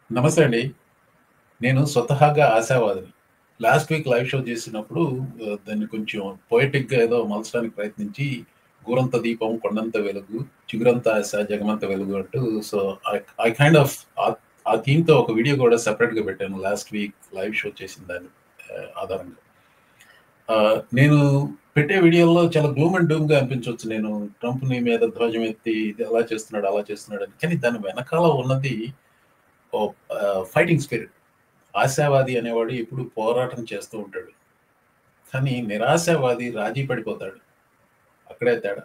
నమస్తే అండి. నేను స్వతహాగా ఆశావాదిని. లాస్ట్ వీక్ లైవ్ షో చేసినప్పుడు దాన్ని కొంచెం పొయెటిక్‌గా ఏదో మలచడానికి ప్రయత్నించి, "గోరంత దీపం కొండంత వెలుగు, చిగురంత ఆశ జగమంత వెలుగు" అంటూ so, I I kind of ఆ థీమ్‌తో ఒక వీడియో కూడా సెపరేట్‌గా పెట్టాను లాస్ట్ వీక్ లైవ్ షో చేసిన దాని ఆధారంగా. నేను పెట్టే వీడియోల్లో చాలా గ్లూమ్ అండ్ డూమ్‌గా అనిపించొచ్చు. నేను ట్రంప్‌ని మీద ధ్వజం ఎత్తి ఇది అలా చేస్తున్నాడు, అలా చేస్తున్నాడని. కానీ దాని వెనకాల ఉన్నది ఫైటింగ్ స్పిరిట్. ఆశావాది అనేవాడు ఎప్పుడు పోరాటం చేస్తూ ఉంటాడు. కానీ నిరాశావాది రాజీ పడిపోతాడు. అక్కడే తేడా.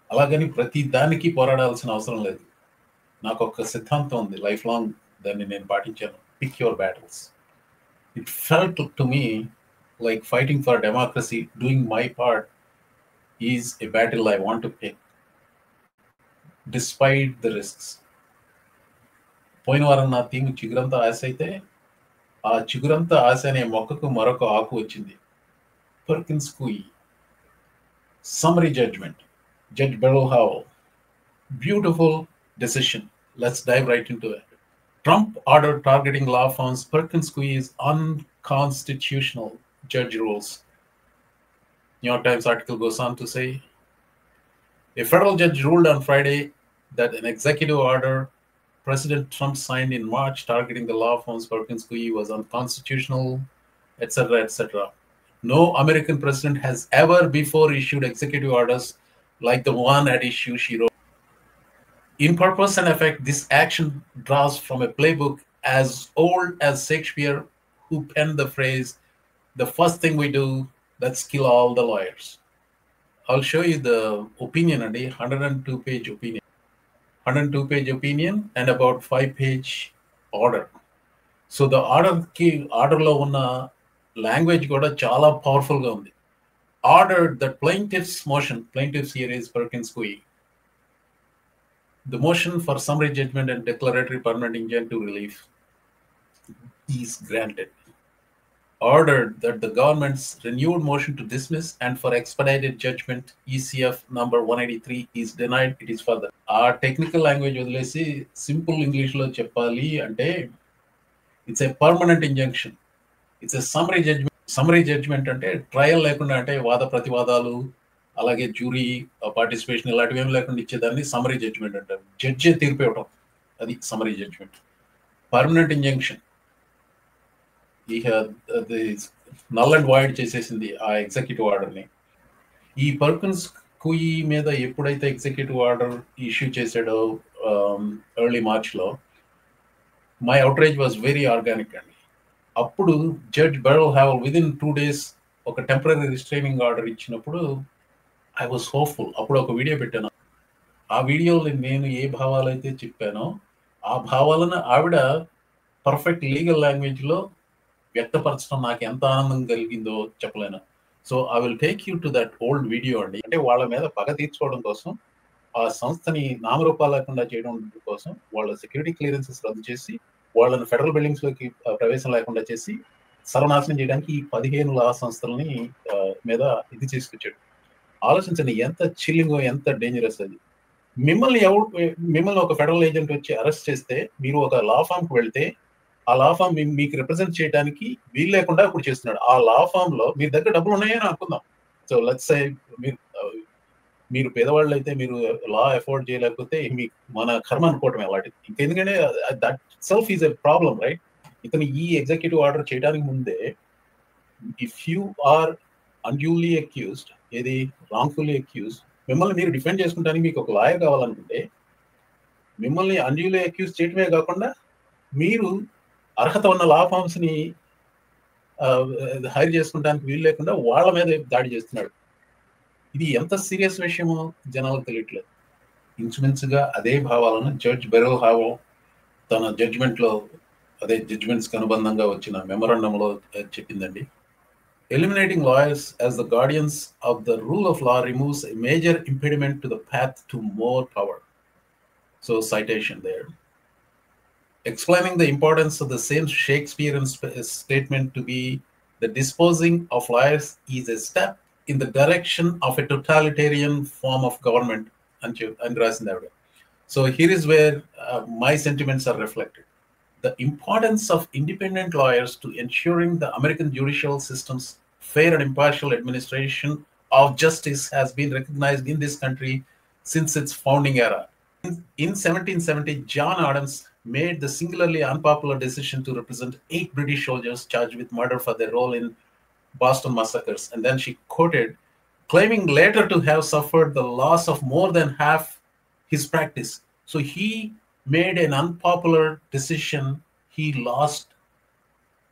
అలాగని ప్రతి దానికి పోరాడాల్సిన అవసరం లేదు. నాకొక సిద్ధాంతం ఉంది. లైఫ్ లాంగ్ దాన్ని నేను పాటించాను. Pick your battles. It felt to me like fighting for democracy, doing my part is a battle I want to pick despite the risks. పోయిన వారం నా థీమ్ చిగురంతా ఆశ అయితే, ఆ చిగురంతా ఆశ అనే మొక్కకు మరొక ఆకు వచ్చింది. పర్కిన్స్ కుయి. Summary judgment. Judge Beryl Howell. Beautiful decision. Let's dive right into it. Trump order targeting law firms Perkins Coie is unconstitutional, judge rules. New York Times article goes on to say, a federal judge ruled on Friday that an executive order President Trump signed in March targeting the law firms Perkins Coie was unconstitutional, etc., etc. No American president has ever before issued executive orders like the one at issue, she wrote. In purpose and effect, this action draws from a playbook as old as Shakespeare, who penned the phrase, "The first thing we do, let's kill all the lawyers." I'll show you the opinion, Andy, 102-page opinion. 102-page opinion and about 5-page order. So the orderలో ఉన్న language కూడా చాలా పవర్ఫుల్గా ఉంది. Ordered that plaintiff's motion, plaintiff's here is Perkins Coie, the motion for summary judgment and declaratory permanent injunctive relief is granted. Ordered that the government's renewed motion to dismiss and for expedited judgment ECF number 183 is denied. It is further. ఆ technical language వదిలేసి simple ఇంగ్లీష్లో చెప్పాలి అంటే it's a permanent injunction. It's a summary judgment. Summary judgment అంటే trial లేకుండా, అంటే వాద ప్రతివాదాలు అలాగే జ్యూరీ పార్టిసిపేషన్ ఇలాంటివి ఏమి లేకుండా ఇచ్చేదాన్ని సమ్మరీ జడ్జ్మెంట్ అంటారు. జడ్జే తీర్పు ఇవ్వడం, అది summary judgement. Permanent injunction null and void చేసేసింది ఆ ఎగ్జిక్యూటివ్ ఆర్డర్ని. ఈ పర్కిన్స్ కుయి మీద ఎప్పుడైతే ఎగ్జిక్యూటివ్ ఆర్డర్ ఇష్యూ చేశాడో ఎర్లీ మార్చ్లో, my outrage was very organic అండి. అప్పుడు judge Beryl Howell within 2 days ఒక టెంపరీ రిస్ట్రైనింగ్ ఆర్డర్ ఇచ్చినప్పుడు ఐ వాజ్ హోప్ఫుల్. అప్పుడు ఒక వీడియో పెట్టాను. ఆ వీడియోలో నేను ఏ భావాలు అయితే చెప్పానో ఆ భావాలను ఆవిడ పర్ఫెక్ట్ లీగల్ లాంగ్వేజ్లో వ్యక్తపరచడం నాకు ఎంత ఆనందం కలిగిందో చెప్పలేను. So I will take you to that old video అండి. అంటే వాళ్ళ మీద పగ తీర్చుకోవడం కోసం, ఆ సంస్థని నామరూపాలు లేకుండా చేయడం కోసం వాళ్ళ సెక్యూరిటీ క్లియరెన్సెస్ రద్దు చేసి వాళ్ళని ఫెడరల్ బిల్డింగ్స్లోకి ప్రవేశం లేకుండా చేసి సర్వనాశనం చేయడానికి ఈ 15 లా సంస్థలని మీద ఇది తీసుకొచ్చాడు. ఆలోచించండి ఎంత చిల్లింగ్, ఎంత డేంజరస్ అది. మిమ్మల్ని ఒక ఫెడరల్ ఏజెంట్ వచ్చి అరెస్ట్ చేస్తే మీరు ఒక లా ఫామ్కి వెళ్తే ఆ లా ఫామ్ మీకు రిప్రజెంట్ చేయడానికి వీలు లేకుండా ఇప్పుడు చేస్తున్నాడు. ఆ లా ఫామ్ లో మీ దగ్గర డబ్బులు ఉన్నాయని అనుకుందాం. సో లెట్స్ సే మీరు పేదవాళ్ళు అయితే మీరు లా అఫోర్డ్ చేయలేకపోతే మన కర్మ అనుకోవటం అలాంటిది. ఇంకెందుకంటే that self is a problem, right? ఇతను ఈ ఎగ్జిక్యూటివ్ ఆర్డర్ చేయడానికి ముందే, if you are unduly accused, ఏది రాంగ్ఫుల్లీ అక్యూజ్డ్, మిమ్మల్ని మీరు డిఫెండ్ చేసుకుంటానికి మీకు ఒక లాయర్ కావాలనుకుంటే, మిమ్మల్ని అన్డ్యూలీ అక్యూజ్ చేయటమే కాకుండా మీరు అర్హత ఉన్న లా ఫామ్స్ ని హైర్ చేసుకుంటానికి వీలు లేకుండా వాళ్ళ మీద దాడి చేస్తున్నాడు. ఇది ఎంత సీరియస్ విషయమో జనాలకు తెలియట్లేదు. ఇన్స్ట్రుమెంట్స్గా అదే భావాలను జడ్జ్ బెరల్ హావెల్ తన జడ్జ్మెంట్లో, అదే జడ్జ్మెంట్స్కి అనుబంధంగా వచ్చిన మెమరాండంలో చెప్పిందండి. Eliminating lawyers as the guardians of the rule of law removes a major impediment to the path to more power. So citation there. Explaining the importance of the same Shakespearean statement to be the disposing of lawyers is a step in the direction of a totalitarian form of government. And so here is where my sentiments are reflected. The importance of independent lawyers to ensuring the American judicial system's fair and impartial administration of justice has been recognized in this country since its founding era. In 1770, John Adams made the singularly unpopular decision to represent 8 British soldiers charged with murder for their role in Boston massacres. And then she quoted, claiming later to have suffered the loss of more than half his practice. So he made an unpopular decision. He lost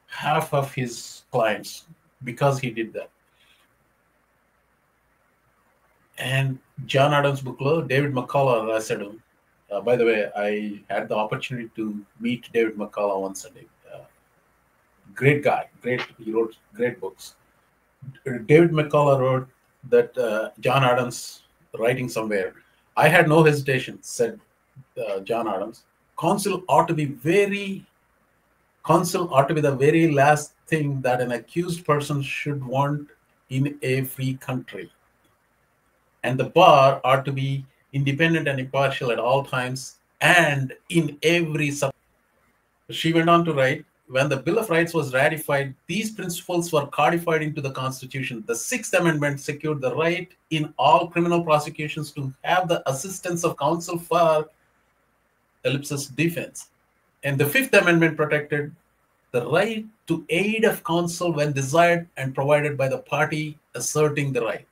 half of his clients because he did that. And John Adams' book, David McCullough రాశాడు. By the way, I had the opportunity to meet David McCullough once a day. Great guy, he wrote great books. David McCullough wrote that John Adams, writing somewhere, I had no hesitation, said John Adams, counsel ought to be the very last thing that an accused person should want in a free country. And the bar ought to be independent and impartial at all times and in every sub. She went on to write, when the Bill of Rights was ratified, these principles were codified into the Constitution. The Sixth Amendment secured the right in all criminal prosecutions to have the assistance of counsel for defense. And the Fifth Amendment protected the right to aid of counsel when desired and provided by the party asserting the right.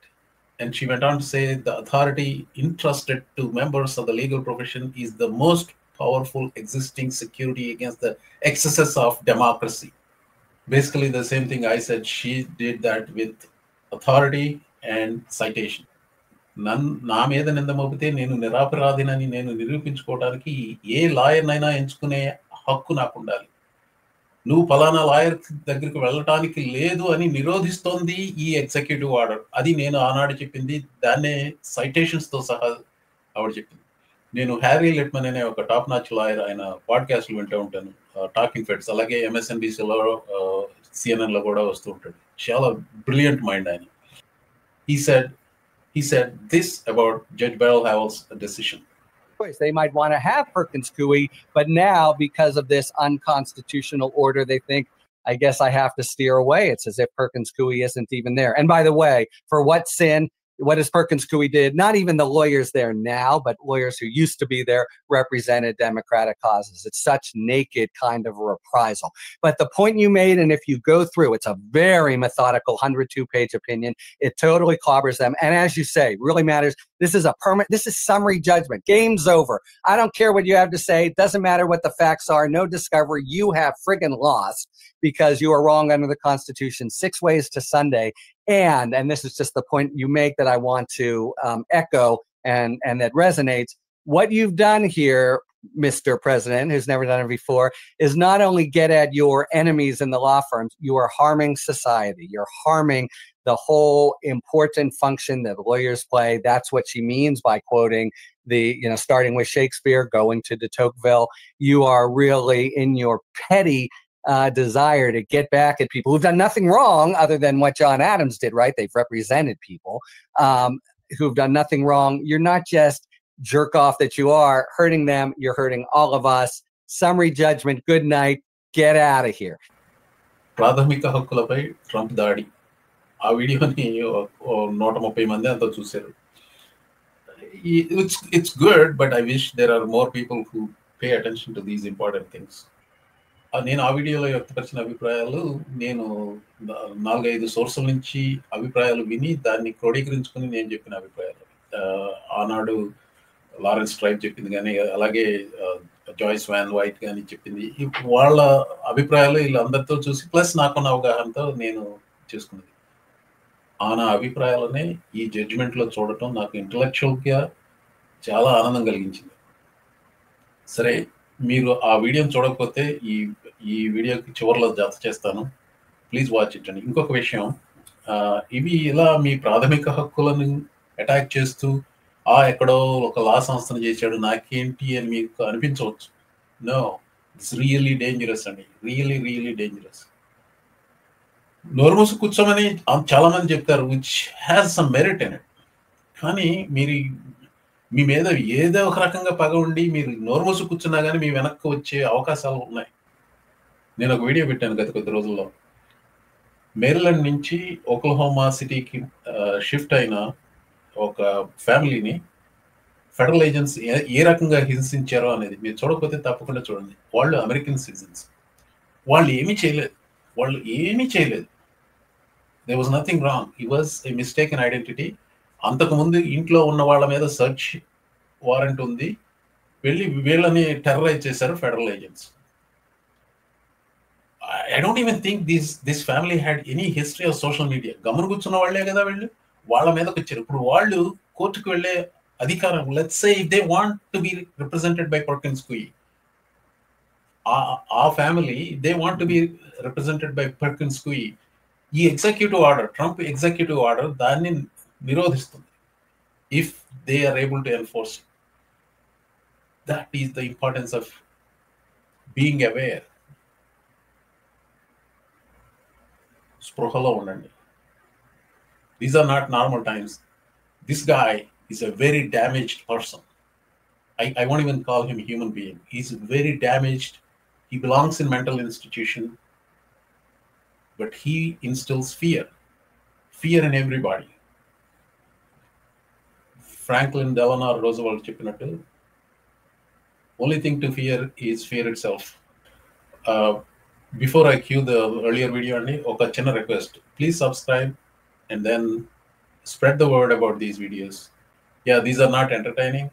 And she went on to say the authority entrusted to members of the legal profession is the most powerful existing security against the excesses of democracy. Basically the same thing I said. She did that with authority and citation. నా మీద నింద మోపితే నేను నిరపరాధినని నేను నిరూపించుకోవడానికి ఏ లాయర్నైనా ఎంచుకునే హక్కు నాకు ఉండాలి. నువ్వు ఫలానా లాయర్ దగ్గరికి వెళ్ళటానికి లేదు అని నిరోధిస్తోంది ఈ ఎగ్జిక్యూటివ్ ఆర్డర్. అది నేను ఆనాడు చెప్పింది. దాన్నే సైటేషన్స్తో సహా ఆవిడ చెప్పింది. నేను హ్యారీ లెట్మన్ అనే ఒక టాప్ నాచ్ లాయర్, ఆయన పాడ్కాస్ట్లు వింటూ ఉంటాను, టాకింగ్ ఫెడ్స్, అలాగే MSNBCలో CNN లో కూడా వస్తూ ఉంటాడు. చాలా బ్రిలియంట్ మైండ్ ఆయన. He said this about Judge Beryl Howell's decision. They might want to have Perkins Coie, but now because of this unconstitutional order, they think, I guess I have to steer away. It's as if Perkins Coie isn't even there. And by the way, for what sin? What has Perkins Coie did? Not even the lawyers there now, but lawyers who used to be there represented Democratic causes. It's such naked kind of reprisal. But the point you made, and if you go through, it's a very methodical 102-page opinion. It totally clobbers them. And as you say, really matters. This is summary judgment. Game's over. I don't care what you have to say. It doesn't matter what the facts are. No discovery. You have friggin' lost because you are wrong under the Constitution. 6 ways to Sunday. And this is just the point you make that I want to echo and that resonates. What you've done here, Mr. President, who's never done it before, is not only get at your enemies in the law firms, you are harming society. You're harming the whole important function that lawyers play. That's what she means by quoting starting with Shakespeare, going to de Tocqueville. You are really in your petty desire to get back at people who've done nothing wrong other than what John Adams did, right? They've represented people who've done nothing wrong. You're not just jerk off that you are hurting them. You're hurting all of us. Summary judgment. Good night. Get out of here. ప్రాథమిక హక్కులపై Trump దాడి. ఆ వీడియోని 130 మంది అంతా చూశారు. It's good, but I wish there are more people who pay attention to these important things. నేను ఆ వీడియోలో వ్యక్తపరిచిన అభిప్రాయాలు నేను 4-5 సోర్సుల నుంచి అభిప్రాయాలు విని దాన్ని క్రోడీకరించుకుని నేను చెప్పిన అభిప్రాయాలు. ఆనాడు లారెన్స్ ట్రైబ్ చెప్పింది కానీ, అలాగే జాయిస్ వ్యాన్ వైట్ కానీ చెప్పింది. వాళ్ళ అభిప్రాయాలు వీళ్ళందరితో చూసి ప్లస్ నాకున్న అవగాహనతో నేను చేసుకున్నది. నా అభిప్రాయాలనే ఈ జడ్జిమెంట్లో చూడటం నాకు ఇంటలెక్చువల్గా చాలా ఆనందం కలిగించింది. సరే, మీరు ఆ వీడియోని చూడకపోతే ఈ వీడియోకి చివరిలో జత చేస్తాను, ప్లీజ్ వాచ్ ఇట్ అండి. ఇంకొక విషయం, ఇవి ఇలా మీ ప్రాథమిక హక్కులను అటాక్ చేస్తూ ఎక్కడో ఒక లా సంస్థను చేశాడు నాకేంటి అని మీకు అనిపించవచ్చు. నో, ఇట్స్ రియల్లీ డేంజరస్ అండి, రియల్లీ రియల్లీ డేంజరస్. నోర్మూసు కూర్చోమని చాలా మంది చెప్తారు, which has some merit in it. కానీ మీ మీద ఏదో ఒక రకంగా పగ ఉండి మీరు నోర్మూసు కూర్చున్నా కానీ మీ వెనక్కి వచ్చే అవకాశాలు ఉన్నాయి. నేను ఒక వీడియో పెట్టాను గత కొద్ది రోజుల్లో. మేరీలాండ్ నుంచి ఓక్లహోమా సిటీకి షిఫ్ట్ అయిన ఒక ఫ్యామిలీని ఫెడరల్ ఏజెన్సీ ఏ రకంగా హింసించారో అనేది మీరు చూడకపోతే తప్పకుండా చూడండి. వాళ్ళు అమెరికన్ సిటిజన్స్. వాళ్ళు ఏమీ చేయలేదు. They was nothing wrong. He was a mistake in identity. అంతకుముందు ఇంట్లో ఉన్న వాళ్ళ మీద సర్చ్ వారెంట్ ఉంది. వెళ్ళి వీళ్ళని టెర్రరైజ్ చేశారు federal agents. I don't even think this family had any history of social media. గమను కూర్చున్న వాళ్లే కదా వీళ్ళు, వాళ్ళ మీదకి వచ్చారు. ఇప్పుడు వాళ్ళు కోర్టుకు వెళ్ళే అధికారం, let's say if they want to be represented by Perkins Coie, ఆ family they want to be represented by Perkins Coie, ఈ executive order, Trump executive order దాన్ని నిరోధిస్తుంది. If they are able to enforce. That is the importance of being aware. స్పృహలో ఉండండి. These are not normal times. This guy is a very damaged person. I won't even call him a human being. He's very damaged. He belongs in mental institution, but he instills fear in everybody. Franklin Delano Roosevelt చెప్పినట్టు, only thing to fear is fear itself. Before I cue the earlier video, oka chinna request, please subscribe and then spread the word about these videos. Yeah, these are not entertaining.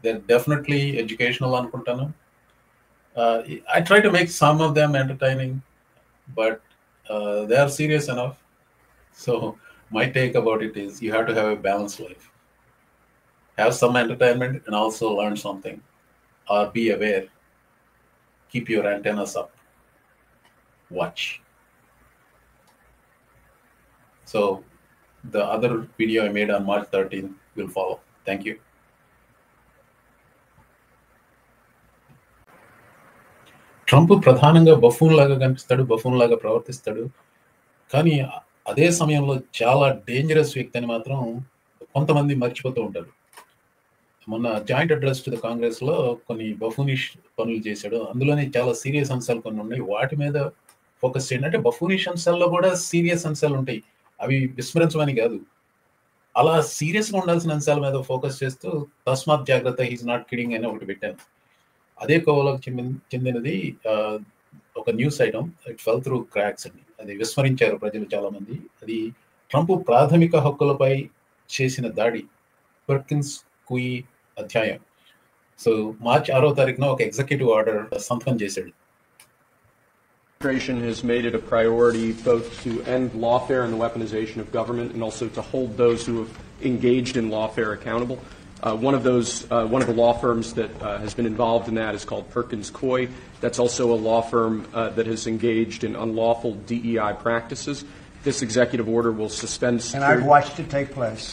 They're definitely educational anukuntanu. I try to make some of them entertaining, but they are serious enough. So my take about it is you have to have a balanced life. Have some entertainment and also learn something, or be aware. Keep your antennas up. Watch. So the other video I made on March 13th will follow. Thank you. Trump ప్రధానంగా buffoon లాగా కనిపిస్తాడు, buffoon లాగా ప్రవర్తిస్తాడు. కానీ అదే సమయంలో చాలా dangerous వ్యక్తి అని మాత్రం కొంతమంది మర్చిపోతూ ఉంటారు. మొన్న joint address to the Congress లో కొన్ని బఫూనిష్ పనులు చేశాడు. అందులోనే చాలా సీరియస్ అంశాలు కొన్ని ఉన్నాయి. వాటి మీద ఫోకస్ చేయండి. అంటే బఫూనిష్ అంశాల్లో కూడా సీరియస్ అంశాలు ఉంటాయి, అవి విస్మరించమని కాదు. అలా సీరియస్గా ఉండాల్సిన అంశాల మీద ఫోకస్ చేస్తూ తస్మాత్ జాగ్రత్త, హీస్ నాట్ కిడింగ్ అని ఒకటి పెట్టాను. అదే కోవలోకి చెందినది ఒక news item. It fell through cracks అండి. అది విస్మరించారు ప్రజలు చాలా మంది. అది ట్రంప్ ప్రాథమిక హక్కులపై చేసిన దాడి, పర్కిన్స్ కుయి అధ్యాయం. సో మార్చి 6వ తారీఖున ఒక ఎగ్జిక్యూటివ్ ఆర్డర్ సంతకం చేశాడు. Administration has made it a priority both to end lawfare and the weaponization of government, and also to hold those who have engaged in lawfare accountable. One of the law firms that has been involved in that is called Perkins Coie. That's also a law firm that has engaged in unlawful DEI practices. This executive order will suspend and I've watched it take place.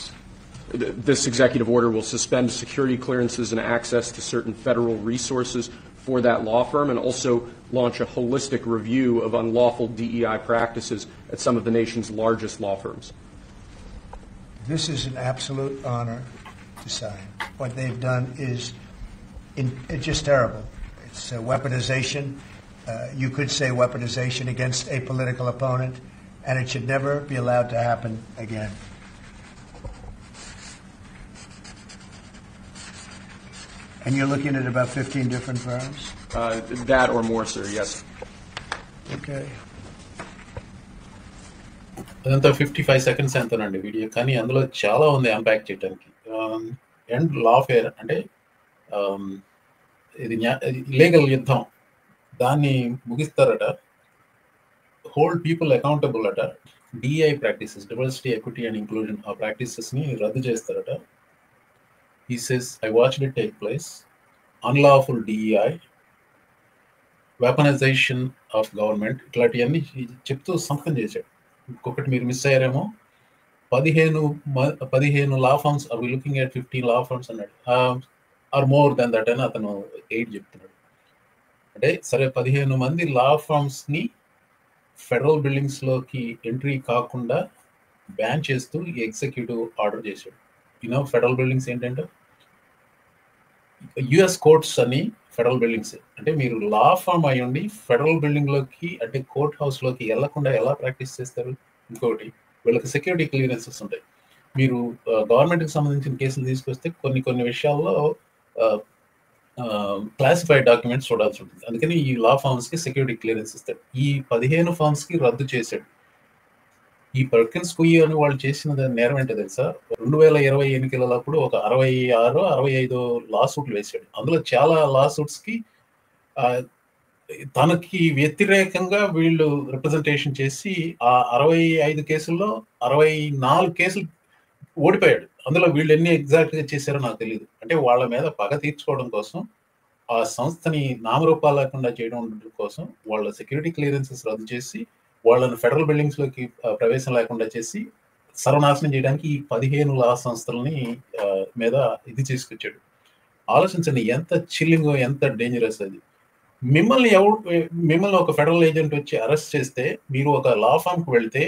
This executive order will suspend security clearances and access to certain federal resources for that law firm, and also launch a holistic review of unlawful DEI practices at some of the nation's largest law firms. This is an absolute honor to sign. What they've done is it's just terrible. It's weaponization. You could say weaponization against a political opponent, and it should never be allowed to happen again. And you're looking at about 15 different firms? That or more, sir, yes. Okay. అదంతా 55 seconds ఎంతనండి video, కానీ అందులో చాలా ఉంది unpack చేయడానికి. And లాఫేర్ అంటే ఇది legal యుద్ధం, దాన్ని ముగిస్తారట. హోల్డ్ పీపుల్ అకౌంటబుల్ అట. DI practices, diversity, equity and inclusion, ఆ ప్రాక్టీసెస్ని రద్దు చేస్తారట. He says, I watched it take place. Unlawful DEI, weaponization of government, ఇట్లాంటివన్నీ చెప్తూ సంతకం చేశాడు. ఇంకొకటి మీరు మిస్ అయ్యారేమో, 15 law firms, are we looking at 15 law firms అన్నాడు, ఆర్ మోర్ దాన్ దట్ అని అతను 8 చెప్తున్నాడు. అంటే సరే, 15 మంది లా ఫర్మ్స్ని ఫెడరల్ బిల్డింగ్స్లోకి ఎంట్రీ కాకుండా బ్యాన్ చేస్తూ ఈ ఎగ్జిక్యూటివ్ ఆర్డర్ చేశాడు. ఫెడరల్ బిల్డింగ్స్ ఏంటంటే యుఎస్ కోర్ట్స్ అని ఫెడరల్ బిల్డింగ్స్, అంటే మీరు లా ఫామ్ అయి ఉండి ఫెడరల్ బిల్డింగ్ లోకి అంటే కోర్ట్ హౌస్ లోకి వెళ్లకుండా ఎలా ప్రాక్టీస్ చేస్తారు? ఇంకొకటి, వీళ్ళకి సెక్యూరిటీ క్లియరెన్సెస్ ఉంటాయి. మీరు గవర్నమెంట్ కి సంబంధించిన కేసులు తీసుకొస్తే కొన్ని విషయాల్లో క్లాసిఫైడ్ డాక్యుమెంట్స్ చూడాల్సి ఉంటుంది. అందుకని ఈ లా ఫార్మ్స్ కి సెక్యూరిటీ క్లియరెన్స్ ఇస్తాడు. ఈ 15 ఫార్మ్స్ కి రద్దు చేశాడు. ఈ పర్కిన్స్ కుయి అని వాళ్ళు చేసిన నేరం ఏంటో తెలుసా? 2020 ఎన్నికలప్పుడు ఒక 65 లా సూట్లు వేశాడు. అందులో చాలా లా సూట్స్ కి తనకి వ్యతిరేకంగా వీళ్ళు రిప్రజెంటేషన్ చేసి ఆ 65 కేసుల్లో 64 కేసులు ఓడిపోయాడు. అందులో వీళ్ళు ఎన్ని ఎగ్జాక్ట్ గా చేశారో నాకు తెలియదు. అంటే వాళ్ళ మీద పగ తీర్చుకోవడం కోసం, ఆ సంస్థని నామరూపాలు లేకుండా చేయడం కోసం వాళ్ళ సెక్యూరిటీ క్లియరెన్సెస్ రద్దు చేసి వాళ్ళని ఫెడరల్ బిల్డింగ్స్ లోకి ప్రవేశం లేకుండా చేసి సర్వనాశనం చేయడానికి ఈ 15 లా సంస్థలని మీద ఇది తీసుకొచ్చాడు. ఆలోచించండి ఎంత చిల్లింగ్, ఎంత డేంజరస్ అది. మిమ్మల్ని ఒక ఫెడరల్ ఏజెంట్ వచ్చి అరెస్ట్ చేస్తే మీరు ఒక లా ఫామ్ కు వెళ్తే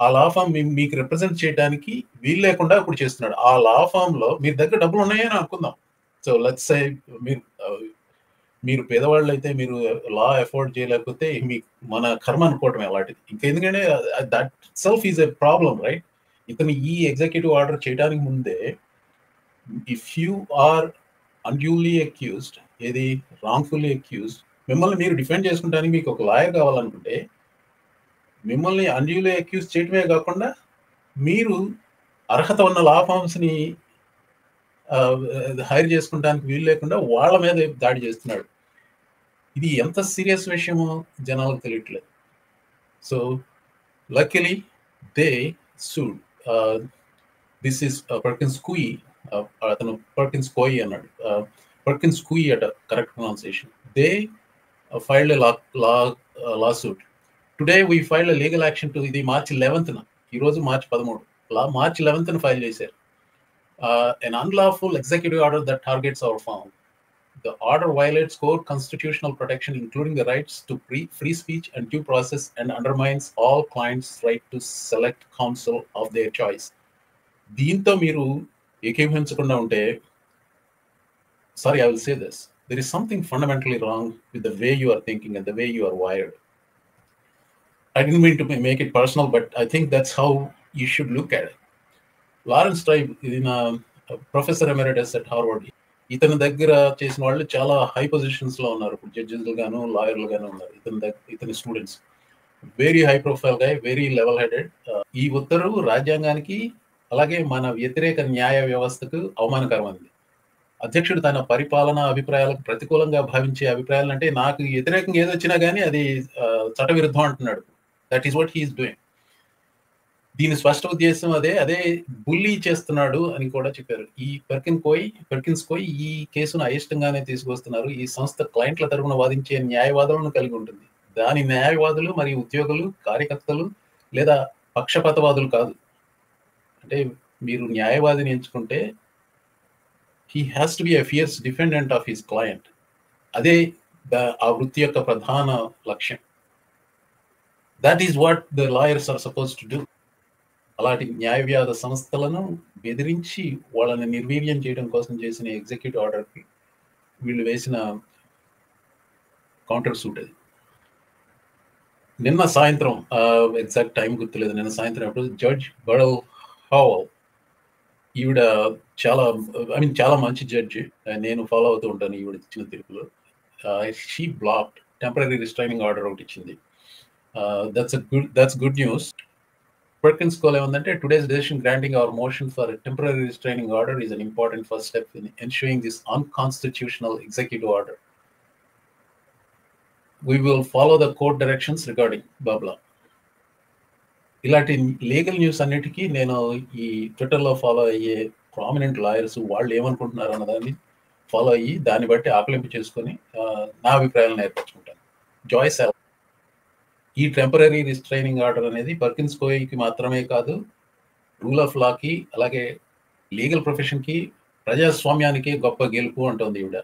ఆ లా ఫామ్ మీకు రిప్రజెంట్ చేయడానికి వీలు లేకుండా ఇప్పుడు చేస్తున్నాడు. ఆ లా ఫామ్ లో మీ దగ్గర డబ్బులు ఉన్నాయని అనుకుందాం. సో లెట్స్ సే మీరు పేదవాళ్ళు అయితే మీరు లా అఫోర్డ్ చేయలేకపోతే మీకు మన కర్మ అనుకోవటం అలాంటిది. ఇంకెందుకంటే that self is a problem, right? ఇతను ఈ ఎగ్జిక్యూటివ్ ఆర్డర్ చేయడానికి ముందే if you are unduly accused, ఏది రాంగ్ఫుల్లీ అక్యూజ్డ్, మిమ్మల్ని మీరు డిఫెండ్ చేసుకుంటానికి మీకు ఒక లాయర్ కావాలనుకుంటే మిమ్మల్ని అన్డ్యూలీ అక్యూజ్ చేయటమే కాకుండా మీరు అర్హత ఉన్న లా ఫార్మ్స్ ని హైర్ చేసుకుంటానికి వీలు లేకుండా వాళ్ళ మీద దాడి చేస్తున్నాడు. ఇది ఎంత సీరియస్ విషయమో జనాలకు తెలియట్లేదు. So luckily they sued. This is Perkins Coie. అతను పర్కిన్స్ కోయి అన్నాడు. పర్కిన్స్ కుయి అట correct pronunciation. They filed a lawsuit. Today we filed a legal action to ఇది మార్చి 11th. ఈ రోజు మార్చి 13. మార్చి 11th ఫైల్ చేశారు. An unlawful executive order that targets our firm. The order violates core constitutional protection, including the rights to free speech and due process, and undermines all clients' right to select counsel of their choice. దీంతో మీరు ఏకీభవించకుండా ఉంటే, sorry, I will say this. There is something fundamentally wrong with the way you are thinking and the way you are wired. I didn't mean to make it personal, but I think that's how you should look at it. Lawrence Tribe is a professor emeritus at Harvard. ఇతని దగ్గర చేసిన వాళ్ళు చాలా high positions లో ఉన్నారు. Judges గాను లాయర్లు గాను ఉన్నారు. ఇతని స్టూడెంట్స్ వెరీ హై ప్రొఫైల్ గా, వెరీ లెవెల్ హెడెడ్. ఈ ఉత్తర్వు రాజ్యాంగానికి అలాగే మన వ్యతిరేక న్యాయ వ్యవస్థకు అవమానకరమైంది. అధ్యక్షుడు తన పరిపాలనా అభిప్రాయాలకు ప్రతికూలంగా భావించే అభిప్రాయాలు, అంటే నాకు వ్యతిరేకంగా ఏదొచ్చినా కానీ అది చట్టవిరుద్ధం అంటున్నాడు. That is what he is doing. దీని స్పష్ట ఉద్దేశం అదే బుల్లీ చేస్తున్నాడు అని కూడా చెప్పారు. ఈ పర్కిన్స్ కోయి ఈ కేసును అయిష్టంగానే తీసుకొస్తున్నారు. ఈ సంస్థ క్లయింట్ల తరపున వాదించే న్యాయవాదులను కలిగి ఉంటుంది. దాని న్యాయవాదులు మరియు ఉద్యోగులు, కార్యకర్తలు లేదా పక్షపాతవాదులు కాదు. అంటే మీరు న్యాయవాదిని ఎంచుకుంటే he has to be a fierce defendant of his client. అదే ఆ వృత్తి యొక్క ప్రధాన లక్ష్యం. That is what the lawyers are supposed to do. అలాంటి న్యాయవాద సంస్థలను బెదిరించి వాళ్ళని నిర్వీర్యం చేయడం కోసం చేసిన ఎగ్జిక్యూటివ్ ఆర్డర్కి వీళ్ళు వేసిన కౌంటర్ సూట్ అది. నిన్న సాయంత్రం, ఎగ్జాక్ట్ టైం గుర్తులేదు, నిన్న సాయంత్రం ఎప్పుడు జడ్జ్ బడల్ హవల్, ఈవిడ చాలా మంచి జడ్జి, నేను ఫాలో అవుతూ ఉంటాను ఈవిడ ఇచ్చిన తీర్పులో. She blocked temporary restraining order ఒకటి ఇచ్చింది. That's good news. Perkins call ఏమందంటే, today's decision granting our motion for a temporary restraining order is an important first step in ensuring this unconstitutional executive order. We will follow the court directions regarding blah. ఇలాంటి legal news అన్నిటికీ నేను ఈ ట్విట్టర్లో follow అయ్యే prominent lawyers వాళ్ళు ఏమనుకుంటున్నారు అన్నదాన్ని follow అయ్యి దాన్ని బట్టి ఆకలింపు చేసుకొని నా అభిప్రాయాలను ఏర్పరచుకుంటాను. జాయిస్ ఈ టెంపరరీ రిస్ట్రైనింగ్ ఆర్డర్ అనేది పర్కిన్స్ కోయికి మాత్రమే కాదు, రూల్ ఆఫ్ లాకి అలాగే లీగల్ ప్రొఫెషన్కి, ప్రజాస్వామ్యానికి గొప్ప గెలుపు అంటుంది ఈవిడ.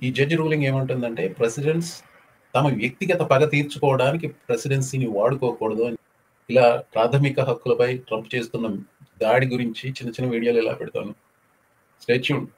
ఈ జడ్జి రూలింగ్ ఏమంటుందంటే, ప్రెసిడెంట్స్ తమ వ్యక్తిగత పగ తీర్చుకోవడానికి ప్రెసిడెన్సీని వాడుకోకూడదు అని. ఇలా ప్రాథమిక హక్కులపై ట్రంప్ చేస్తున్న దాడి గురించి చిన్న వీడియోలు ఇలా పెడతాను. Stay tuned.